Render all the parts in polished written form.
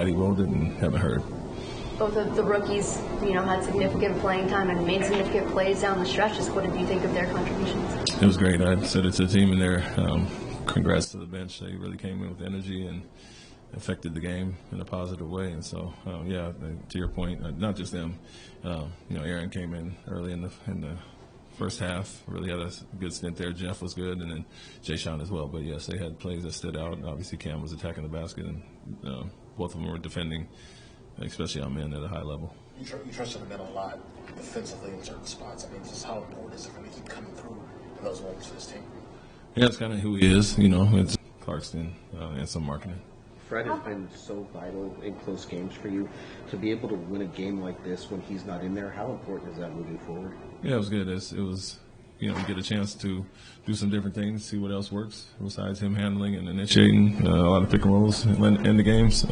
He rolled it and haven't heard. Both of the rookies, had significant playing time and made significant plays down the stretch. Just what did you think of their contributions? It was great. I said it to the team in there. Congrats to the bench. They really came in with energy and affected the game in a positive way. And so, to your point, not just them. Aaron came in early in the first half, really had a good stint there. Jeff was good, and then Jay Sean as well. But, yes, they had plays that stood out. Obviously, Cam was attacking the basket, and both of them were defending, especially on men at a high level. You trust in the middle a lot defensively in certain spots. I mean, just how important is it for him to keep coming through in those moments for this team? Yeah, it's kind of who he is. It's Clarkston and some marketing. Fred has been so vital in close games for you. To be able to win a game like this when he's not in there, how important is that moving forward? Yeah, it was good. It was, you get a chance to do some different things, see what else works besides him handling and initiating a lot of pick and rolls in the games.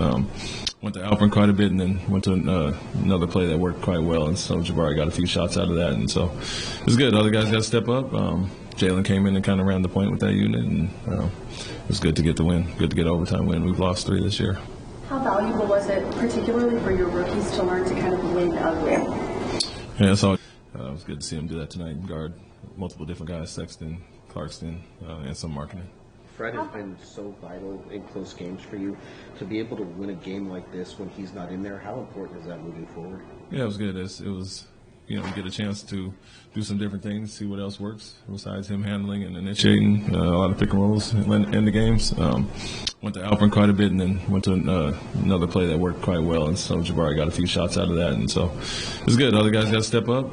Went to Alpern quite a bit, and then went to another play that worked quite well, and so Jabari got a few shots out of that, and so it was good. Other guys got to step up. Jalen came in and kind of ran the point with that unit, and it was good to get the win, good to get an overtime win. We've lost 3 this year. How valuable was it, particularly for your rookies, to learn to kind of win ugly? Yeah, so it was good to see him do that tonight and guard multiple different guys, Sexton, Clarkston, and some marketing. Fred has been so vital in close games for you. To be able to win a game like this when he's not in there, how important is that moving forward? Yeah, it was good. It was, you get a chance to do some different things, see what else works besides him handling and initiating a lot of pick and rolls in the games. Went to Alpern quite a bit, and then went to another play that worked quite well, and so Jabari got a few shots out of that, and so it was good. Other guys got to step up.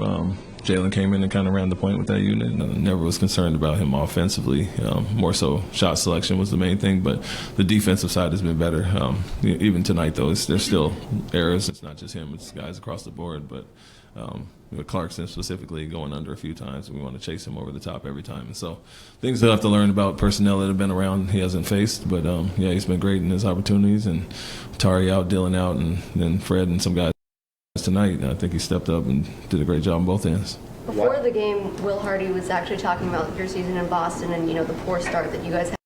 Jalen came in and kind of ran the point with that unit, and never was concerned about him offensively. More so shot selection was the main thing, but the defensive side has been better. Even tonight, though, there's still errors. It's not just him. It's guys across the board, but with Clarkson specifically going under a few times, and we want to chase him over the top every time. And so things he'll have to learn about personnel that have been around he hasn't faced. But, he's been great in his opportunities. And Tari out, Dylan out, and then Fred and some guys tonight. I think he stepped up and did a great job on both ends. Before the game, Will Hardy was actually talking about your season in Boston and, the poor start that you guys had.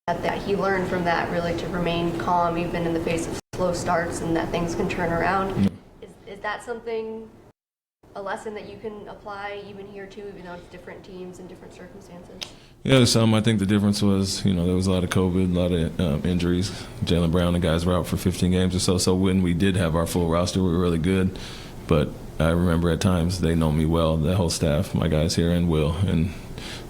That he learned from that really to remain calm even in the face of slow starts and that things can turn around. Mm-hmm. Is that something, a lesson that you can apply even here too, even though it's different teams and different circumstances? Yeah, I think the difference was, there was a lot of COVID, a lot of injuries. Jaylen Brown and guys were out for 15 games or so. So when we did have our full roster, we were really good. But I remember at times they know me well, the whole staff, my guys here and Will, and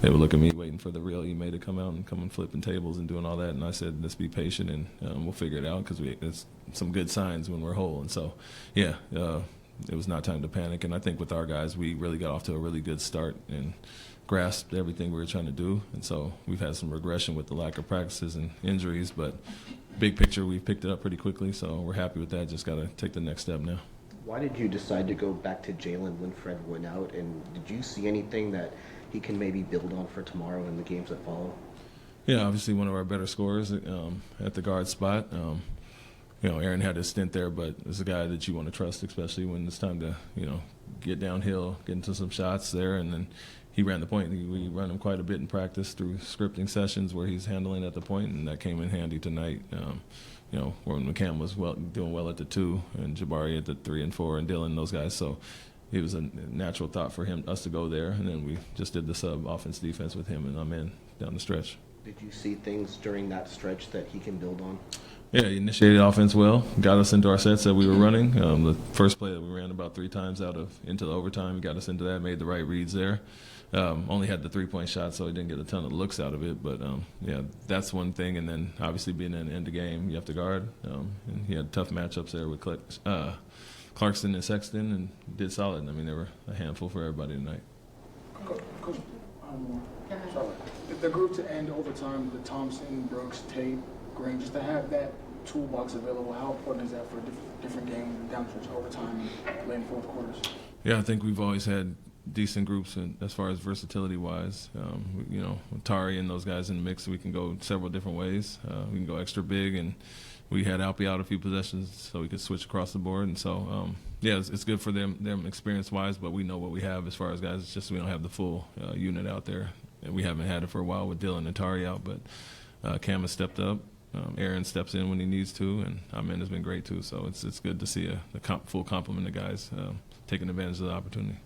they would look at me waiting for the real Ime to come out and come and flipping tables and doing all that. And I said, let's be patient and we'll figure it out because it's some good signs when we're whole. And so, it was not time to panic. And I think with our guys, we really got off to a really good start and grasped everything we were trying to do. And so we've had some regression with the lack of practices and injuries, but big picture, we picked it up pretty quickly. So we're happy with that. Just got to take the next step now. Why did you decide to go back to Jalen when Fred went out? And did you see anything that he can maybe build on for tomorrow in the games that follow? Yeah, obviously one of our better scorers at the guard spot. Aaron had his stint there, but it's a guy that you want to trust, especially when it's time to, get downhill, get into some shots there. And then he ran the point. We run him quite a bit in practice through scripting sessions where he's handling at the point, and that came in handy tonight. When McCam was doing well at the 2, and Jabari at the 3 and 4, and Dylan, those guys. So it was a natural thought for us to go there, and then we just did the sub offense defense with him and I'm in down the stretch. Did you see things during that stretch that he can build on? Yeah, he initiated offense well, got us into our sets that we were running. The first play that we ran about 3 times into the overtime, he got us into that, made the right reads there. Only had the 3-point shot, so he didn't get a ton of looks out of it. But, that's one thing. And then, obviously, being in the end of the game, you have to guard. And he had tough matchups there with Clarkston and Sexton and did solid. I mean, they were a handful for everybody tonight. Coach, the group to end overtime, the Thompson, Brooks, Tate, Green, just to have that toolbox available, how important is that for a different game, down stretch overtime and late fourth quarters? Yeah, I think we've always had decent groups as far as versatility wise. With Tari and those guys in the mix, we can go several different ways. We can go extra big, and we had Alpi out a few possessions so we could switch across the board. And so, it's good for them experience wise, but we know what we have as far as guys. It's just we don't have the full unit out there. And we haven't had it for a while with Dylan and Tari out, but Cam has stepped up. Aaron steps in when he needs to, and Amen has been great too. So it's good to see the full complement of guys taking advantage of the opportunity.